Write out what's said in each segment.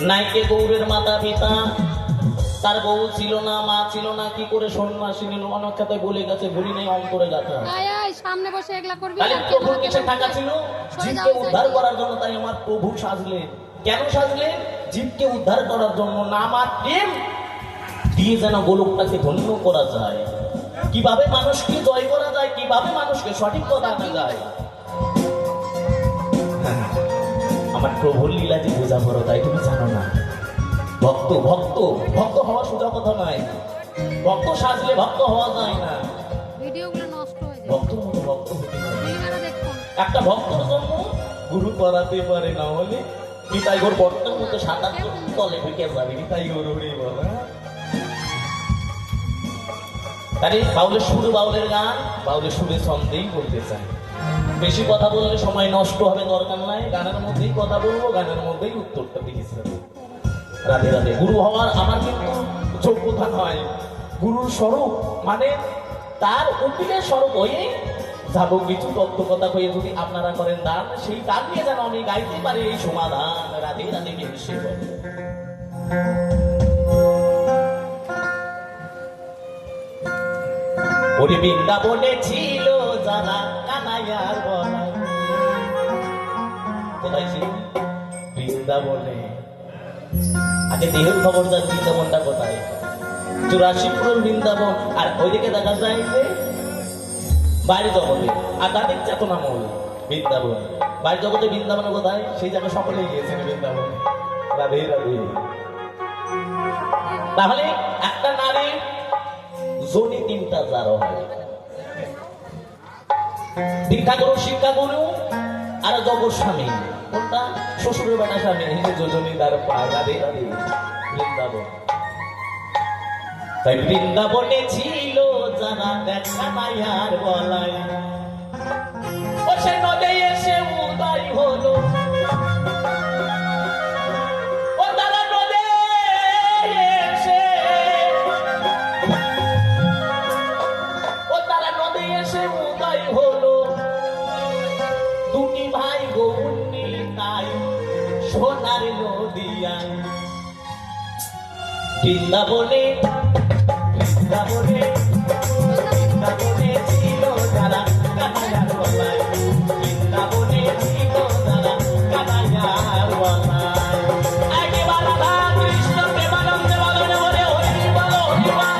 নাইকে গৌরের মাতা পিতা, তার বউ ছিল না, মা ছিল না, কি করে সন্ন্যাসী নিল? অনেক কথায় বলে গেছে, ভুলি নেই অন্তরে গাথা। সামনে বসে এগুলা করবি। তাহলে প্রভুর কাছে টাকা ছিল জীবকে উদ্ধার করার জন্য, তাই আমার প্রভু সাজলেন। কেন সাজলেন? জীবকে উদ্ধার করার জন্য। নাম আর প্রেম দিয়ে যেন গোলকটাকে ধন্য করা যায়। কিভাবে মানুষকে জয় করা যায়, কিভাবে মানুষকে সঠিক কথা আনা যায়। আমার প্রভুর লীলা যে বোঝা বড়, তাই তুমি জানো না। ভক্ত ভক্ত ভক্ত হওয়া সোজা কথা নয়। ভক্ত সাজলে ভক্ত হওয়া যায় না। ভিডিওগুলো নষ্ট হয়ে যায়। ভক্তর মতো ভক্ত হতে পারে। ভিডিওটা দেখো। একটা ভক্তর জন্য গুরু করাতে পারে না হলে নিতাই গৌর বর্তমানের মতো সাঁতার তলে ঢুকে যাবে। নিতাই গৌর উড়ে বলা। তাহলে বাউলের সুর, বাউলের গান, বাউলের সুরে ছন্দেই বলতে চাই। বেশি কথা বললে সময় নষ্ট হবে, দরকার নাই। গানের মধ্যেই কথা বলবো, গানের মধ্যেই উত্তরটা দেখেছি। রাধে রাধে। গুরু হওয়ার আমার কিন্তু যোগ্যতা নয়। গুরুর স্বরূপ মানে তার উকিলের স্বরূপ হয়ে যাব। কিছু তত্ত্ব কথা হয়ে যদি আপনারা করেন দান, সেই গান নিয়ে যেন আমি গাইতে পারি এই সমাধান। রাধে রাধে বেশি ওরে বৃন্দাবনে ছিল যারা কানাইয়ার বলাই। কোথায় ছিল? বৃন্দাবনে। আগে দেহের খবর যার বৃন্দাবনটা কোথায়? 84 বৃন্দাবন। আর ওইদিকে দেখা যায় যে বাইরে জগতে আধ্যাত্মিক চেতনামূল বৃন্দাবন। বাইরে জগতে বৃন্দাবন কোথায়? সেই জায়গায় সকলেই গিয়েছেন বৃন্দাবন। রাধে রাধে। তাহলে একটা নারী জনি 3টা জার হয়। দীক্ষা গুরু, শিক্ষা গুরু আর জগৎস্বামী। কোনটা? শ্বশুরের বেটা স্বামী। যোজনী দ্বার পায়। রাধে রাধে। বৃন্দাবন। তাই বৃন্দাবনে ছিল যারা দেখা মায়ার বলাই। ও সে নদে এসে উদয় হলো। ও তারা নদে এসে, ও তারা নদে এসে উদয় হলো। দুটি ভাই গৌরী তাই সোনার নদিয়ায়। বৃন্দাবনে বৃন্দাবনে বৃন্দাবনে ছিল যারা কানাইয়ার বলাই। বৃন্দাবনে ছিল যারা কানাইয়ার বলাই। একেবারে রাধা কৃষ্ণ প্রেমানন্দে বলেন বলে হরি বল হরি বল।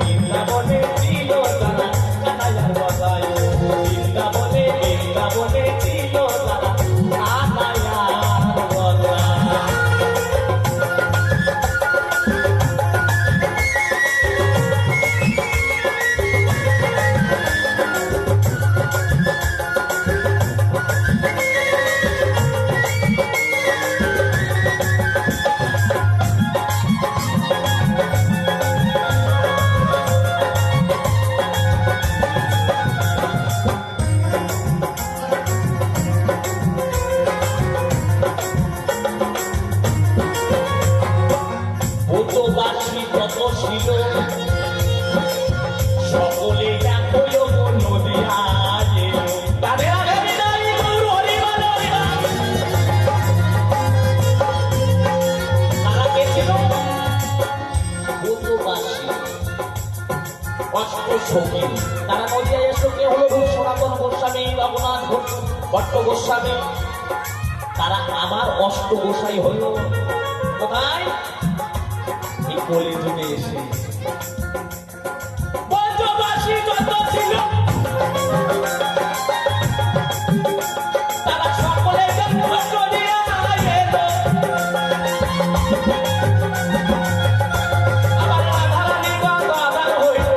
বৃন্দাবনে ছিল যারা কানাইয়ার বলাই। বৃন্দাবনে বৃন্দাবনে ছিল যারা কানাইয়ার বলাই। সকলে দেখো নদিয়া। তাদের আগে বিদায় গৌর হরি বল হরি বল। তারা কে ছিল? ব্রজবাসী, অষ্টসখী। তারা নদিয়ায় এসে কে হলো? সনাতন গোস্বামী, রঘুনাথ ভট্ট গোস্বামী। তারা আমার অষ্ট গোসাই হল। কোথায়? কলিযুগে এসে ব্রজবাসী যত ছিল তারা সকলে জন্ম করিয়া এলো। আবার রাধারানী গদাধর হইল,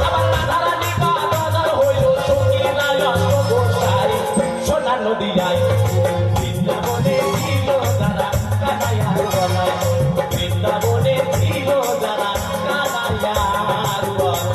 আবার রাধারানী গদাধর হইল, সখীরা যশ গোসাই সোনা নদিয়ায়। বৃন্দাবনে ছিল যারা কানাইয়ার গলায়, বৃন্দাবনে ছিল যারা কানাইয়ার গলায়।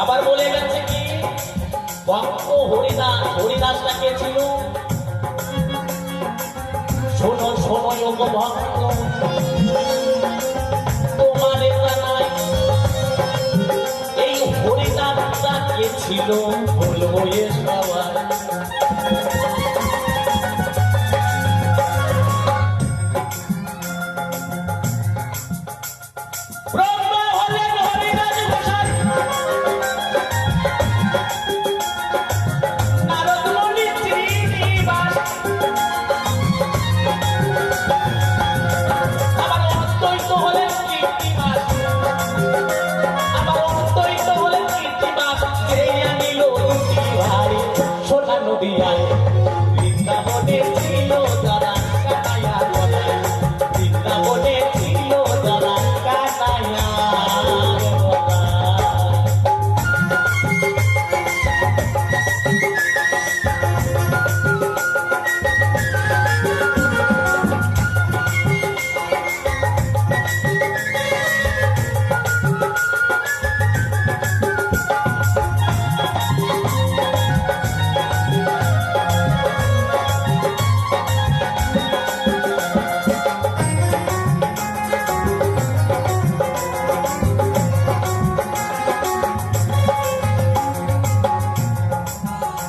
আবার বলে গেছে কি ভক্ত হরিদাস, হরিদাসটা কে ছিল? শোনো শোনো যোগ ভক্ত, তোমার জানাই এই হরিদাসটা কে ছিল, বলবো এ সবার। ব্রহ্ম হলেন হরিদাস গোসাই, নারদ মুনি শ্রীনিবাস, আবার অদ্বৈত হলেন কীর্তিবাস, আবার অদ্বৈত হলেন কীর্তিবাস। সেই আনিল দুটি ভাই সোনা নদিয়ায়, বৃন্দাবনে ছিল যারা কানাইয়ার গলায়, বৃন্দাবনে ছিল যারা কানাইয়ার গলায়।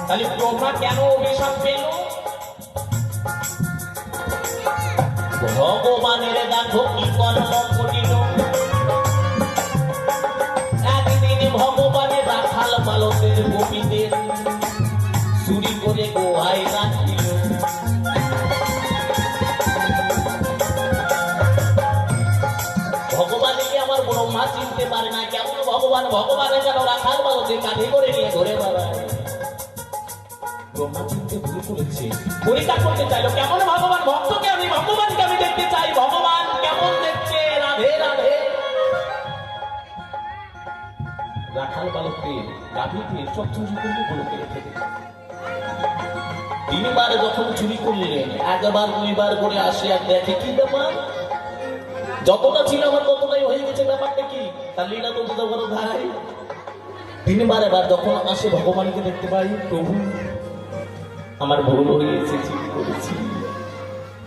তাহলে ব্রহ্মা কেন অভিশাপ পেল? ভগবানের দেখো কি কর্ম করিল। একদিন ভগবানের রাখাল বালকের গোপীদের চুরি করে গোহায় রাখিল। ভগবানকে আমার ব্রহ্মা চিনতে পারে না, কেমন ভগবান? ভগবানের যেন রাখাল বালকের কাঁধে করে নিয়ে ঘুরে বেড়ায়। ব্রহ্মা চিনতে ভুল করেছে, পরীক্ষা করতে চাইলো কেমন ভগবান। ভক্তকে আমি, ভগবানকে আমি দেখতে চাই, ভগবান কেমন দেখছে। রাধে রাধে। রাখাল বালককে গাভীকে সব চুরি করলে গোলকে রেখে দিল। তিনবার যখন চুরি করলেন, একবার দুইবার করে আসে আর দেখে কি ব্যাপার, যতটা ছিল আমার ততটাই হয়ে গেছে। ব্যাপারটা কি? তার লীলা তো বুঝতে পারো ভাই। তিনবার এবার যখন আসে ভগবানকে দেখতে পাই, প্রভু আমার ভুল হয়েছে, চুরি করেছি,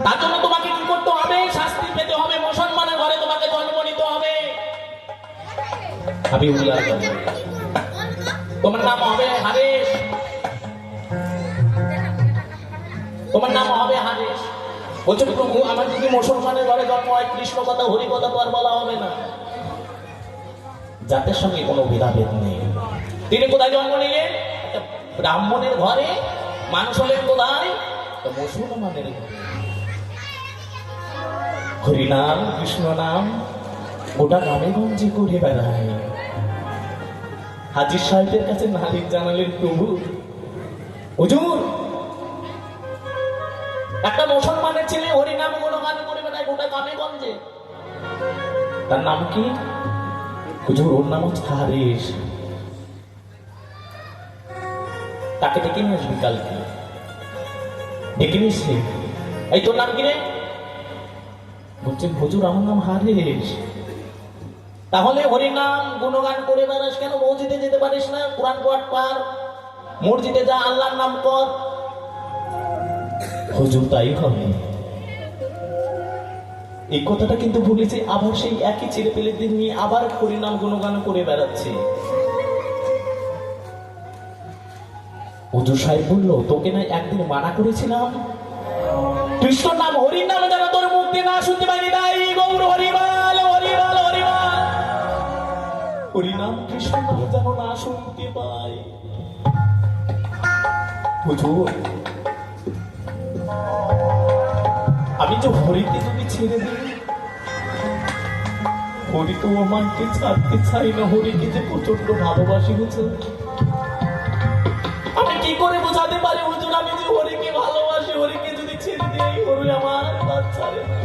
তার জন্য তোমাকে কি করতে হবে? শাস্তি পেতে হবে, মুসলমানের ঘরে তোমাকে জন্ম নিতে হবে। আমি উল্লাস করব, তোমার নাম হবে হারেশ, তোমার নাম হবে হারেশ। বলছো প্রভু আমার যদি মুসলমানের ঘরে জন্ম হয়, কৃষ্ণ কথা হরি কথা তো আর বলা হবে না। জাতের সঙ্গে কোনো ভেদাভেদ নেই। তিনি কোথায় জন্ম নিলেন? একটা ব্রাহ্মণের ঘরে। মানুষ হলেন কোথায়? মুসলমানের ঘরে। হরিনাম কৃষ্ণ নাম গোটা গ্রামে গঞ্জে করে বেড়ায়। হাজির সাহেবের কাছে নালিশ জানালেন, প্রভু হুজুর একটা মুসলমানের ছেলে হরিনাম গুণগান করে বেড়ায় গোটা গ্রামে গঞ্জে, তার নাম কি? হুজুর ওর নাম হচ্ছে হারেশ। তাকে ডেকে নিয়ে আসবি কালকে। ডেকে নিয়েছি, এই তোর নাম কি রে? বলছেন হুজুর আমার নাম হারেশ। তাহলে হরিনাম গুণগান করে বেড়াস কেন? মসজিদে যেতে পারিস না? কোরআন পাঠ পার, মসজিদে যা, আল্লাহর নাম কর। হুজুর তাই হবে। এই কথাটা কিন্তু ভুলেছে, আবার সেই একই ছেলে পেলেদের নিয়ে আবার হরিনাম গুণগান করে বেড়াচ্ছে। হুজুর সাহেব বললো, তোকে না একদিন মানা করেছিলাম কৃষ্ণ নাম হরির নামে যেন তোর মুখ দিয়ে না শুনতে পাইনি, তাই গৌর হরিবাল হরিবাল হরিবাল হরিনাম কৃষ্ণ নাম যেন না শুনতে পাই। হুজুর, আমি যে হরিকে যদি ছেড়ে দিই, হরি তো আমাকে ছাড়তে চাই না, হরিকে যে প্রচন্ড ভালোবাসি হুজুর। আমি কি করে বোঝাতে পারি হুজুর, আমি যে হরিকে ভালোবাসি, হরিকে যদি ছেড়ে দিই হরি আমার কাজ ছাড়ে না।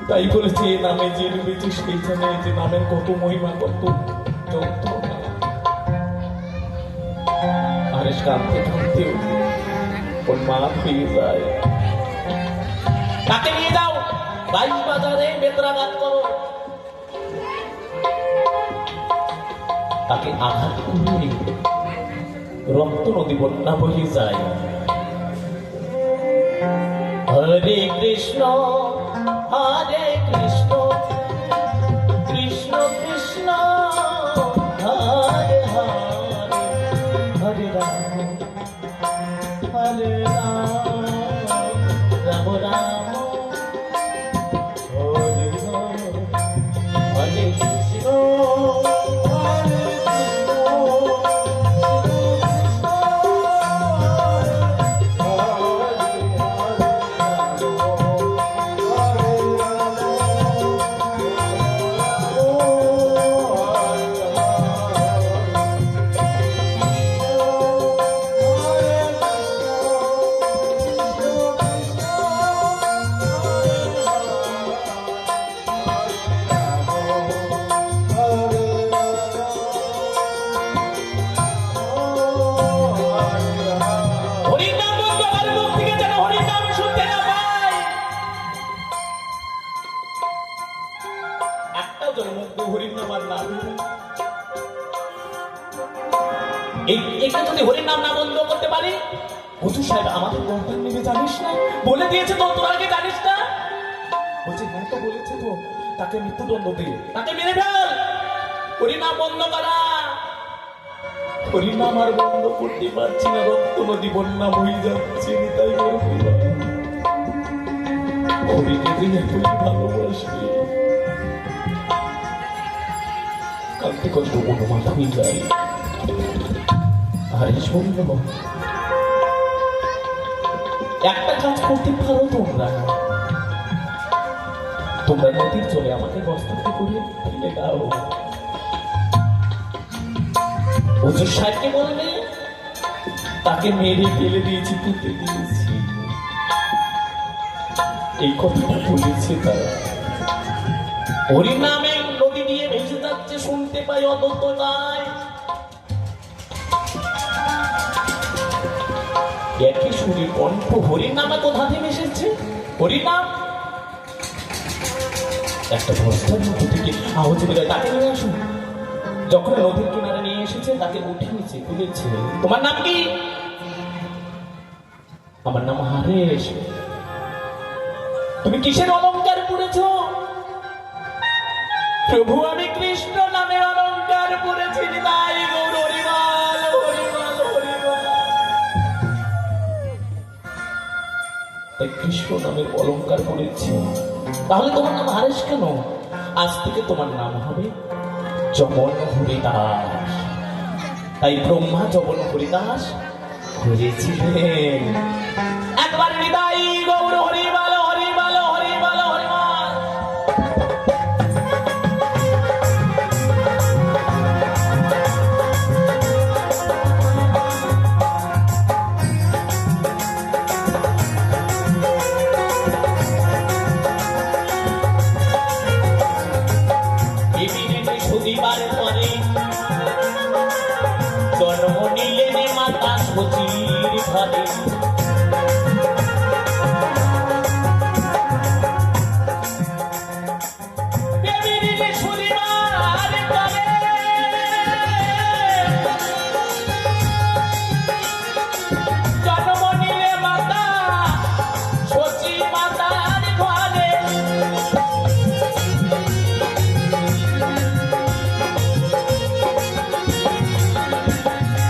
তাই বলেছে এই নামে যে ডুবেছে সেই জানে যে নামের কত মহিমা, কত যন্ত্রণা। আর কাঁদতে কাঁদতে ওর মা পেয়ে যায়। তাকে নিয়ে যাও বাইশ বাজারে বেত্রাঘাত করো। তাকে আঘাত করে রক্ত নদী বন্যা বহে যায়। হরে কৃষ্ণ হরে কৃষ্ণ কৃষ্ণ কৃষ্ণ হরে হরে হরে রাম হরে রাম রাম রাম হরে হরে হরে কৃষ্ণ যদি হরির নাম না বন্ধ করতে পারি, হুজুর সাহেব আমাদের গর্দান নেবে জানিস না, বলে দিয়েছে তো, তোর আগে জানিস না? বলছে হ্যাঁ তো বলেছে তো, তাকে মৃত্যুদণ্ড দিয়ে তাকে মেরে ফেল, হরির নাম বন্ধ করা। হরির নাম আর বন্ধ করতে পারছি না, রক্ত নদী বন্যা বই যাচ্ছে, তাই হরিকে দিনে তুই ভালোবাসবি। কাঁদতে কষ্ট অনুমান হয়ে যায়। আরে শোনো, একটা কাজ করতে পারো তোমরা, তোমরা নদীর চলে আমাকে বস্তাতে করে ফেলে দাও। হুজুর সাহেবকে বলবে তাকে মেরে ফেলে দিয়েছি, পুঁতে দিয়েছি, এই কথাটা বলেছে তারা। হরির নামে নদী দিয়ে ভেসে যাচ্ছে, শুনতে পাই অদত্ত নাই। একই সুরে কণ্ঠ, হরির নামে কোথা থেকে এসেছে? হরির নাম একটা বস্তার মধ্যে থেকে আওয়াজ বের হয়, তাকে নিয়ে আসুন। যখন নদীর কিনারে নিয়ে এসেছে তাকে উঠিয়েছে, তুলেছে। তোমার নাম কি? আমার নাম হারেশ। তুমি কিসের অলংকার পড়েছ? প্রভু আমি কৃষ্ণ নামের অলংকার পড়েছি, তাই গৌর হরিবাল হরিবাল হরিবাল। তাই কৃষ্ণ নামের অলংকার পড়েছি। তাহলে তোমার নাম হারেশ কেন? আজ থেকে তোমার নাম হবে যমন হরিদাস। তাই ব্রহ্মা যমন হরিদাস হয়েছিলেন। একবার হৃদয় গৌর হরিবাল হরিবাল হরিবাল হরিবাল। সুদিবার পরে জন্ম নিলেন মাতা সচির ঘরে।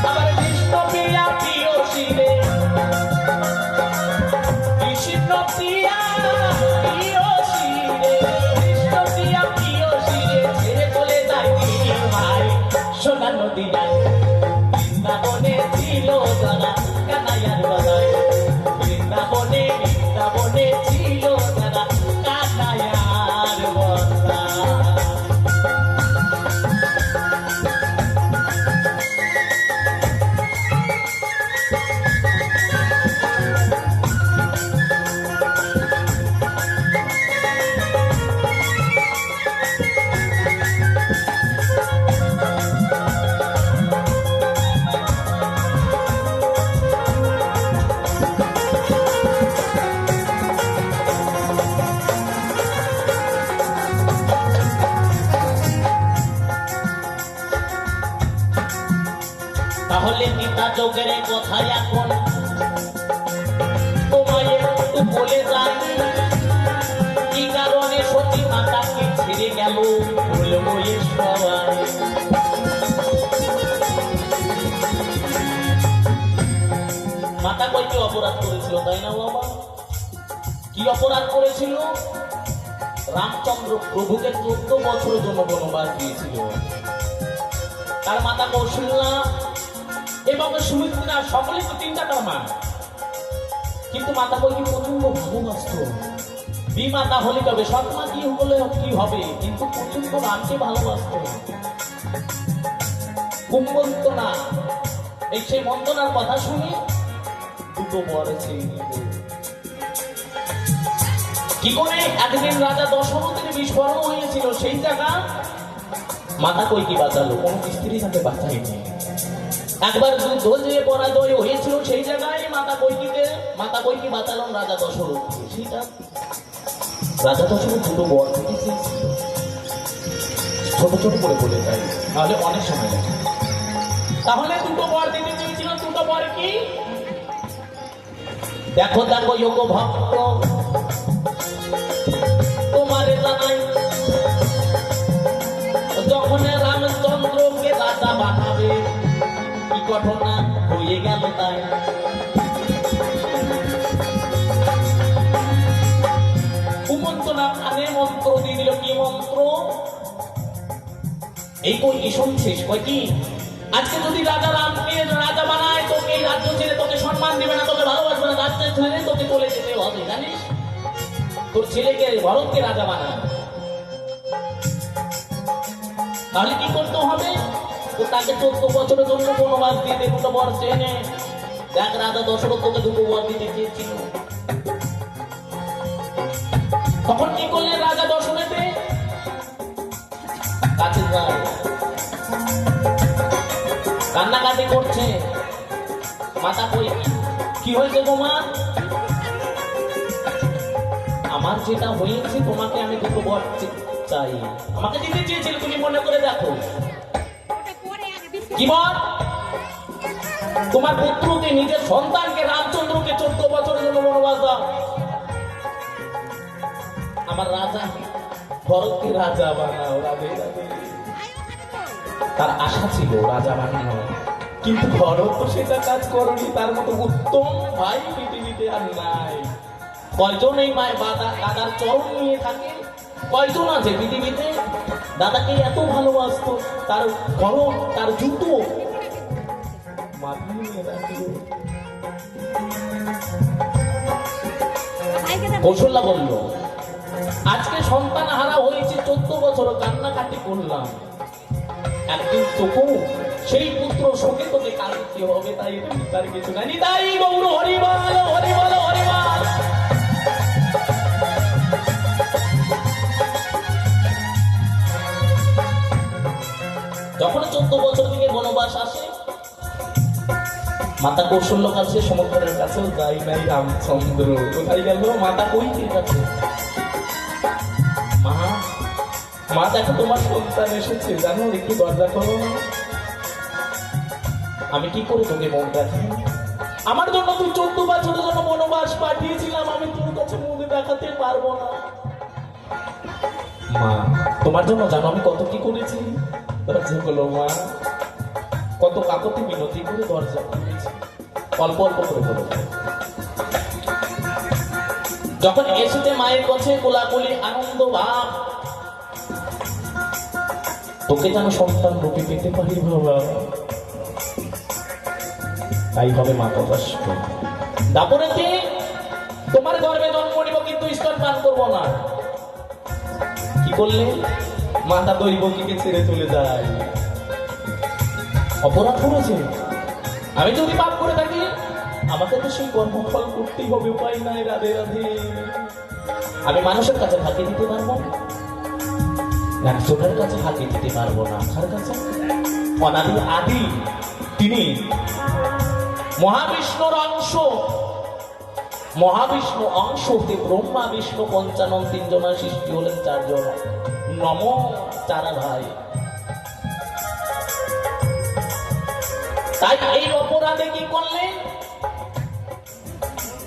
আবার কৃষ্ণ তাহলে পিতা যোগের কথা এখন তোমায় একটু বলে যাই, কি কারণে সতী মাতাকে ছেড়ে গেল বলবো এ সবাই। মাতা কয়টি অপরাধ করেছিল তাই না বাবা? কি অপরাধ করেছিল? রামচন্দ্র প্রভুকে 14 বছরের জন্য বনবাস দিয়েছিল। তার মাতা কৌশল্যা এবং সুমিত্রা সকলে তো 3টা তার মা, কিন্তু মাতা কইকে প্রচন্ড ভালোবাসত। বিমাতা হলে তবে সৎমা কি হলে কি হবে, কিন্তু প্রচন্ড রামকে ভালোবাসত। কুম্ভন্ত না এই সেই মন্দনার কথা শুনে দুটো বর ছেড়ে দিল। কি করে? একদিন রাজা দশরথের বিস্ফোরণ হয়েছিল, সেই জায়গা মাতা কইকে বাঁচালো, কোনো স্ত্রী তাকে বাঁচায়নি। একবার যুদ্ধ যে পরাজয় হয়েছিল, সেই জায়গায় মাতা কইকে বাঁচালেন রাজা দশরথ। সেটা রাজা দশরথ দুটো বর দিতে চেয়েছিল, ছোট ছোট করে বলে যায়, তাহলে অনেক সময় লাগে। তাহলে দুটো বর দিতে চেয়েছিল, দুটো বর কি? দেখো দেখো যোগ ভক্ত তোমারে জানাই, যখন রামচন্দ্রকে রাজা বানাবে কি ঘটনা হয়ে গেল তাই। কুমন্ত্রণা কানে মন্ত্র দিয়ে দিল। কি মন্ত্র? এই কই কি শুনছিস? কই কি আজকে যদি রাজা রামকে রাজা বানায়, তোকে এই রাজ্য ছেড়ে তোকে সম্মান দিবে না, তোকে ভালোবাসবে না, রাজ্য ছেড়ে তোকে চলে যেতে হবে, জানিস? তোর ছেলেকে ভরতকে রাজা বানায়, তাহলে কি করতে হবে? তো তাকে 14 বছরের জন্য বনবাস দিয়ে দে, দুটো বর চেনে। দেখ রাজা দশরথ তোকে দুটো বর দিতে চেয়েছিল। তখন কি করলেন রাজা দশরথে? কাছে যায়, কান্নাকাটি করছে। মাতা কই কি হয়েছে তোমার? আমার যেটা হয়েছে, তোমাকে আমি দুটো বর চাই, আমাকে দিতে চেয়েছিল, তুমি মনে করে দেখো। কি বল? তোমার পুত্রকে, নিজের সন্তানকে, রামচন্দ্রকে 14 বছরের জন্য বনবাস দাও। আমার রাজা ভরতকে রাজা বানাও, রাধে রাধে। তার আশা ছিল রাজা বানানো, কিন্তু ভরত তো সেটা কাজ করেনি। তার মতো উত্তম ভাই পৃথিবীতে আর নাই। কয়জন এই মায়ের দাদার চরণ নিয়ে থাকে? কয়জন আছে পৃথিবীতে দাদাকে এত ভালোবাসতো? তার গরম, তার জুতো কৌশল্যা বলল, আজকে সন্তান হারা হয়েছে, 14 বছর কান্নাকাটি করলাম, একদিন তোকেও সেই পুত্র শোকে তোকে কাঁদতে হবে, তাই তার কিছু নাই। তাই গৌর হরিবল হরিবল হরিবল। যখন 14 বছর থেকে বনবাস আসে, মাতা কৌশল্য কাছে, সমুদ্রের কাছেও যাই নাই রামচন্দ্র। কোথায় গেল? মাতা কইকের কাছে। মা, মা দেখো তোমার সন্তান এসেছে, জানো, একটু দরজা করো। আমি কি করে তোকে মন রাখি? আমার জন্য তুই 14 বছরের জন্য বনবাস পাঠিয়েছিলাম, আমি তোর কাছে মুখ দেখাতে পারবো না। মা, তোমার জন্য জানো আমি কত কি করেছি? দরজা খোলো মা, কত কাকতি মিনতি করে দরজা খুলেছি, অল্প অল্প করে বলো। যখন এসেছে মায়ের কাছে, কোলাকুলি, আনন্দ ভাব, তোকে যেন সন্তান রূপে পেতে পারি বাবা, তাই হবে মা কষ্ট। দাপরেতে তোমার গর্ভে জন্ম নিব, কিন্তু স্তন পান করবো না। কি করলে? মাতা দৈবকীকে ছেড়ে চলে যায়। অপরাধ করেছে। আমি যদি পাপ করে থাকি, আমাকে তো সেই কর্মফল করতেই হবে, উপায় নাই। রাধে রাধে। আমি মানুষের কাছে ফাঁকি দিতে পারবো না, একজনের কাছে ফাঁকি দিতে পারবো না। কার কাছে? অনাদি আদি তিনি মহাবিষ্ণুর অংশ। মহাবিষ্ণু অংশ হতে ব্রহ্মা বিষ্ণু পঞ্চানন 3 জনের সৃষ্টি হলেন 4 জন। নম চারা ভাই। তাই এই অপরাধে কি করলেন?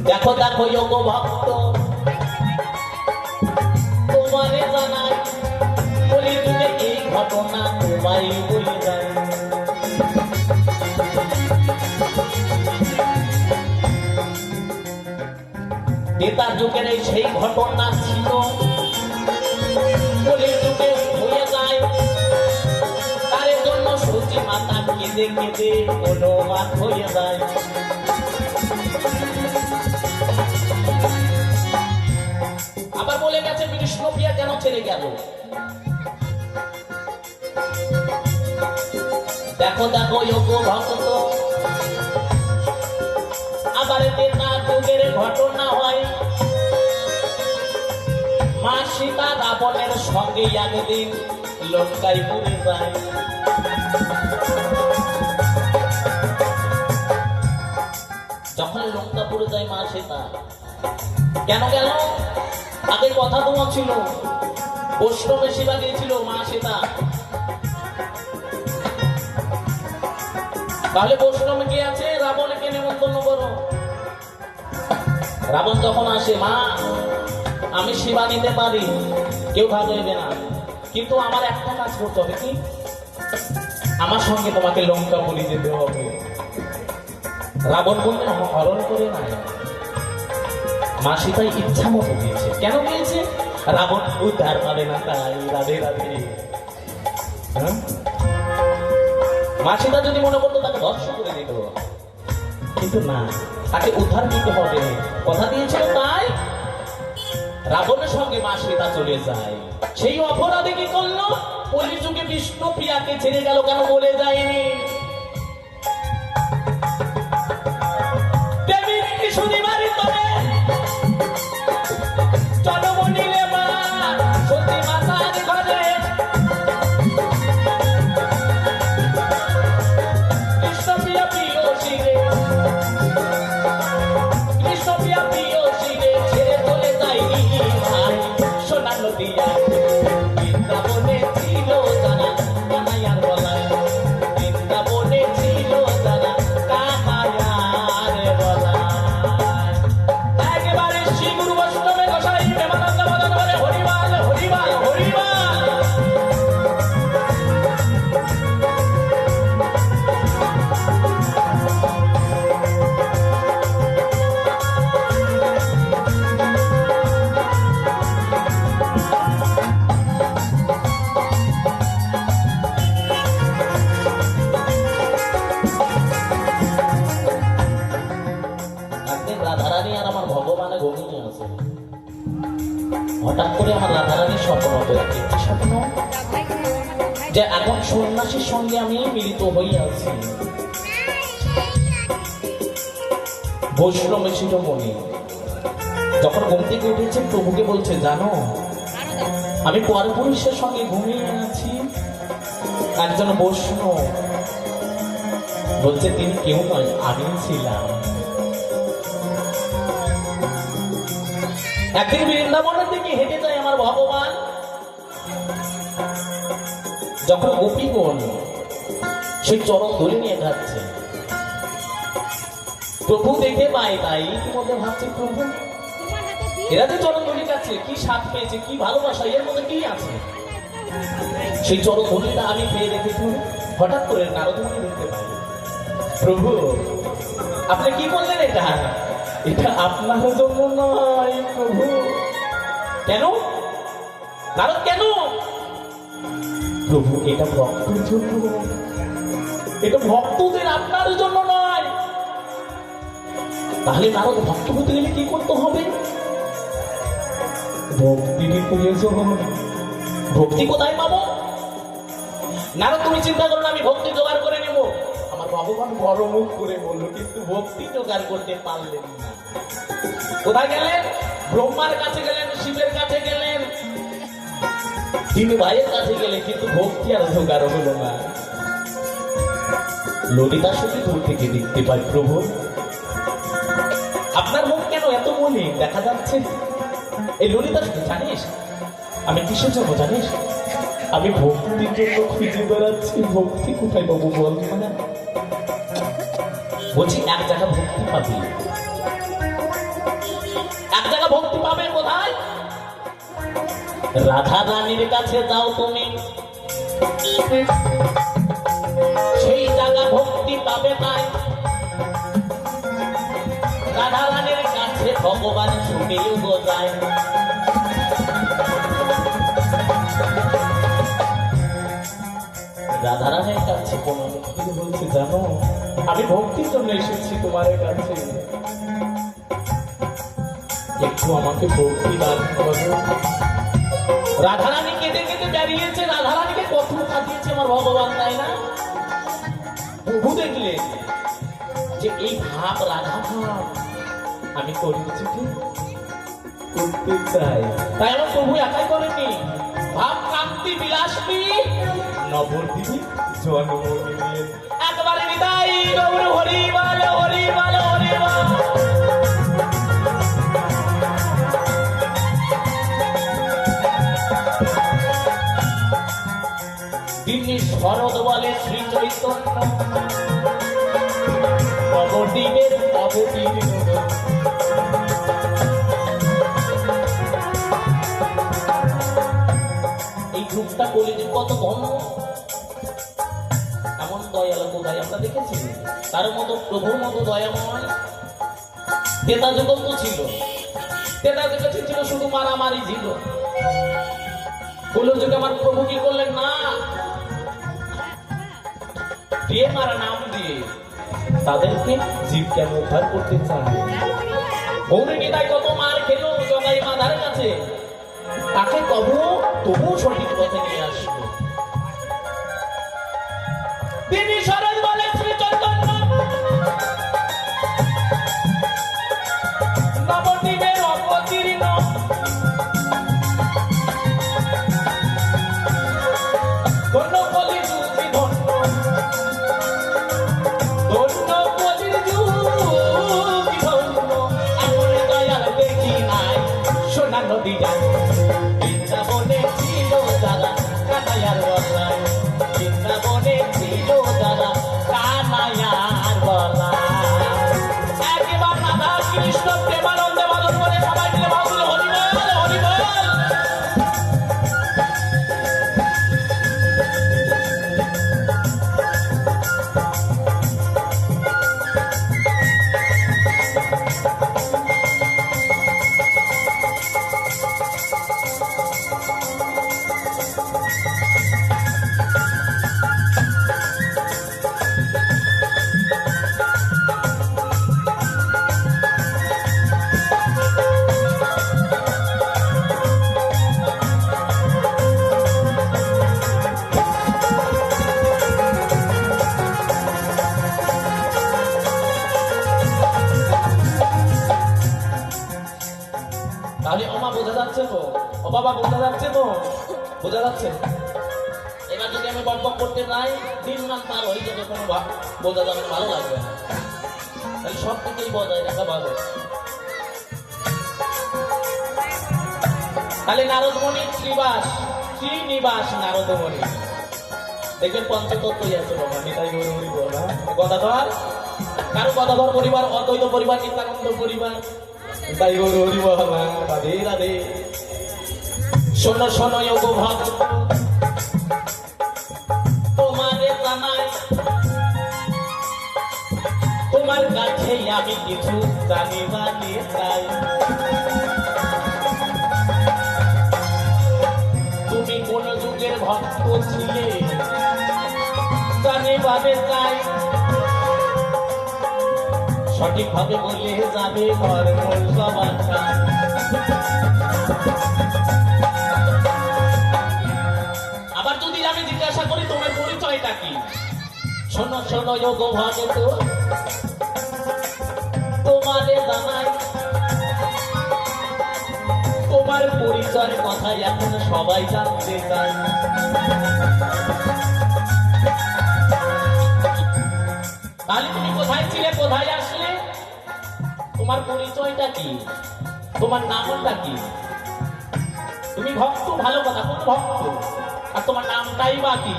দেখো দেখো যোগ ভক্ত, তোমারে জানাই বলি যুগে এই ঘটনা তোমায় বলে যায়। বেতার যুগের এই সেই ঘটনা ছিল, বলি যুগে হয়ে যায়। তার জন্য সূচি মাতা কেঁদে কেঁদে অনুবাদ হয়ে যায়। আবার বলে গেছে বিষ্ণুপ্রিয়া কেন ছেড়ে গেল? দেখো দেখো যোগ ভক্ত, আবার বেতার যুগের ঘটনা হয়। মা সীতা রাবণের সঙ্গে একদিন লঙ্কায় পড়ে যায়। যখন লঙ্কা পড়ে যায় মা সীতা, কেন গেল? আগে কথা তোমার ছিল, বৈষ্ণবে সেবা দিয়েছিল মা সীতা। তাহলে বৈষ্ণবে কে আছে? রাবণকে নেমন্তন্ন করো। রাবণ যখন আসে, মা আমি সেবা নিতে পারি, কেউ ভাগ হইবে না, কিন্তু আমার একটা কাজ করতে হবে। কি? আমার সঙ্গে তোমাকে লঙ্কা পুরি যেতে হবে। রাবণ বললেন হরণ করে না। মা সীতাই ইচ্ছা মতো দিয়েছে। কেন দিয়েছে? রাবণ উদ্ধার পাবে না তাই। রাধে রাধে। মা সীতা যদি মনে করতো তাকে ধ্বংস করে দিত, কিন্তু না, তাকে উদ্ধার দিতে হবে, কথা দিয়েছিল তাই রাবণের সঙ্গে মা সীতা চলে যায়। সেই অপরাধে কি করলো? কলিযুগে বিষ্ণুপ্রিয়াকে ছেড়ে গেল। কেন বলে যায়নি? দেবী শুনিবারে তবে জন্ম নিলে মা সতী মাতার ঘরে। কৃষ্ণপ্রিয়া প্রিয় শিরে, কৃষ্ণপ্রিয়া প্রিয় শিরে ছেড়ে চলে যায়নি ভাই সোনা নদিয়া। বৃন্দাবনে ছিল জানা কানাইয়ার বলায়, বৃন্দাবনে ছিল জানা কানাইয়ার বলায়। একেবারে শ্রী গুরু বৈষ্ণবে গোসাই প্রেমানন্দ মদন বলে হরিবাল হরিবাল হরিবাল। রাধারানী আর আমার ভগবানে ঘুমিয়ে আছে। হঠাৎ করে আমার রাধারানীর স্বপ্ন হতো। একটি স্বপ্ন যে এখন সন্ন্যাসীর সঙ্গে আমি মিলিত হয়ে আছি। বৈষ্ণব শিরোমণি যখন ঘুম থেকে উঠেছে, প্রভুকে বলছে, জানো আমি পরপুরুষের সঙ্গে ঘুমিয়ে আছি। একজন বৈষ্ণব বলছে, তিনি কেউ নয়, আমি ছিলাম। একদিন বৃন্দাবনের দিকে হেঁটে যায় আমার ভগবান। যখন গোপীগণ সেই চরণ ধরে নিয়ে যাচ্ছে, প্রভু দেখে পায়। তাই ইতিমধ্যে ভাবছে, প্রভু এরা যে চরণ ধরে যাচ্ছে, কি স্বাদ পেয়েছে, কি ভালোবাসা, এর মধ্যে কি আছে? সেই চরণ ধরিটা আমি পেয়ে রেখেছি। হঠাৎ করে নারদমুনি দেখতে পাই। প্রভু আপনি কি বললেন? এটা এটা আপনার জন্য নয় প্রভু। কেন? নারদ কেন? প্রভু এটা ভক্তের জন্য, এটা ভক্তদের, আপনার জন্য নয়। তাহলে নারদ ভক্ত হতে গেলে কি করতে হবে? ভক্তির প্রয়োজন। ভক্তি কোথায় পাবো? নারদ তুমি চিন্তা করো না, আমি ভক্তি জোগাড় করে নেব। আমার ভগবান বড় মুখ করে বললো, কিন্তু ভক্তি জোগাড় করতে পারলেন না। কোথায় গেলেন? ব্রহ্মার কাছে গেলেন, শিবের কাছে গেলেন, তিনি ভাইয়ের কাছে গেলেন, কিন্তু ভক্তি আর জোগাড় হলো না। ললিতা সখী দূর থেকে দেখতে পাই, প্রভু আপনার মুখ কেন এত মলিন দেখা যাচ্ছে? এই ললিতা সখী, জানিস আমি কিসের জন্য জানিস? আমি ভক্তির জন্য খুঁজে বেড়াচ্ছি। ভক্তি কোথায় পাবো বল? বলছি এক জায়গা ভক্তি পাবে, এক জায়গা ভক্তি পাবে কোথায়? রাধা রানীর কাছে যাও তুমি, সেই জায়গা ভক্তি পাবে তাই। রাধা রানীর কাছে ভগবান ছুটেও বোঝায়। রাধা রানীর কাছে কোনো বলছে, জানো আমি ভক্তির জন্য এসেছি তোমার কাছে, একটু আমাকে ভক্তি দান করো। রাধা রানী কেঁদে কেঁদে বেরিয়েছে, রাধা রানীকে কত কাঁদিয়েছে আমার ভগবান, তাই না? প্রভু দেখলে যে এই ভাব রাধা ভাব আমি করেছি, করতে চাই, তাই আমার প্রভু একাই করেনি। ভাব কান্তি বিলাসী নবদ্বীপে জন্ম নিয়ে একবারে নিতাই গৌর হরি বল হরি বল হরি বল। তিনি শরৎ বলে শ্রী চৈতন্য নবদ্বীপের অবতীর্ণ। এই যুগটা কলিযুগ, কত ধন্য, এমন দয়ালু কোথায় আমরা দেখেছি? তার মতো প্রভুর মতো দয়াময় তেতা যুগল তো ছিল, তেতা যুগে ছিল শুধু মারামারি ছিল। কলিযুগে আমার প্রভু কি করলেন না, দিয়ে মারা নাম দিয়ে তাদেরকে জীবকে উদ্ধার করতে চান। গৌরী নিতাই কত মার খেলো জগাই মাধার কাছে, তাকে তবু সঠিক পথে নিয়ে আসলো। তিনি শরৎ বলে শ্রী চৈতন্য নবদ্বীপের অবতীর্ণ। ধন্য কলিযুগী ধন্য, ধন্য কলিযুগী ধন্য। এমন দয়াল দেখি নাই সোনা নদী যায়, বৃন্দাবনে ছিল যারা কানাইয়ার বলায়, বৃন্দাবনে ছিল যারা কানাইয়ার বলায়। একবার রাধা কৃষ্ণ প্রেমানন্দে বাদন করে সবাই মিলে ভাবল হরি বল হরি বল। তাহলে ওমা বোঝা যাচ্ছে তো, ও বাবা বোঝা যাচ্ছে তো, বোঝা যাচ্ছে। এবার যদি আমি বকবক করতে নাই, দিন মান পার হয়ে যাবে, কোনো বোঝা যাবে, ভালো লাগবে না। তাহলে সব থেকেই বজায় রাখা ভালো। তাহলে নারদমণি শ্রীনিবাস নারদমণি দেখবেন পঞ্চতত্ত্বই আছে বাবা, নিতাই গৌর হরি বল। গদাধর, কারো গদাধর পরিবার, অদ্বৈত পরিবার, নিত্যানন্দ পরিবার, তাই গৌর হরি বল। রাধে রাধে। শোনো শোনো যোগ ভক্ত তোমারে জানাই, তোমার কাছে আমি কিছু জানিবানি চাই। তুমি কোন যুগের ভক্ত ছিলে জানিবারে চাই, সঠিকভাবে বলে যাবে ঘর মূল সবার। আবার যদি আমি জিজ্ঞাসা করি তোমার পরিচয়টা কি, শোনো শোনো যোগ ভক্ত তোমারে জানাই, তোমার পরিচয়ের কথা এখন সবাই জানতে চায়। তাহলে তুমি কোথায় ছিলে, কোথায় আসলে, তোমার পরিচয়টা কি, তোমার নামটা কি? তুমি ভক্ত, ভালো কথা, কোন ভক্ত, আর তোমার নামটাই বা কি?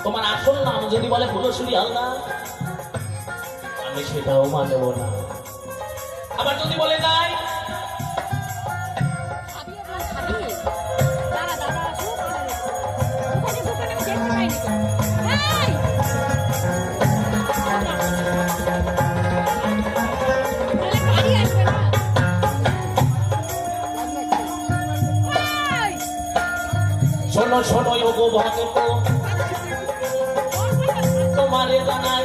তোমার আসল নাম যদি বলে ফুলশ্রী হালদার, আমি সেটাও মানব না। আবার যদি বলে যায় খাবি আপনার খাবি দাঁড়া দাদা আসুক ওখানে দোকানে আমি দেখতে পাইনি তো এই! তাহলে গাড়ি আসবে না এই! শোনো শোনো ওগো ভক্ত, তোমারে জানাই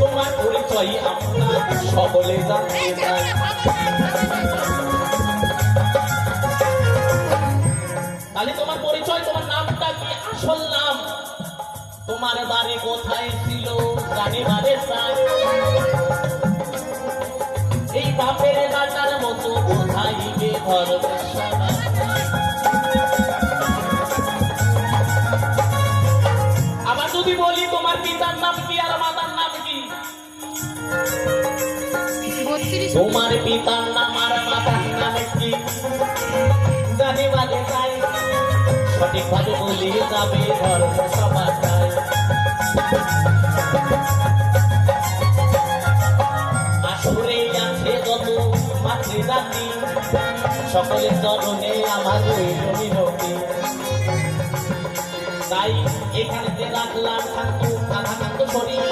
তোমার পরিচয় আমরা সকলে জানতে চাই। তাহলে তোমার পরিচয়, তোমার নামটা কি, আসল নাম, তোমার বাড়ি কোথায় ছিল জানিবারে চাই। এই বাপের বাটার মতো কোথায় গে ধরবে সারা। আবার যদি বলি তোমার পিতার নাম কি আর মাতার নাম কি, 32 তোমার পিতার নাম আর মাতার নাম কি জানিবারে চাই। সঠিকভাবে বলি যাবে ধর্ম সবার চাই। আসরে আছে যত মাতৃজাতি, সকলের চরণে আমার রইল মিনতি। তাই এখানে যে রাখলাম শান্ত আধা কান্ত শরীর,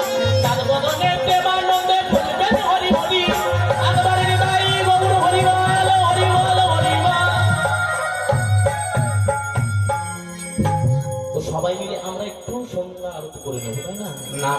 তার বদলে দেবালো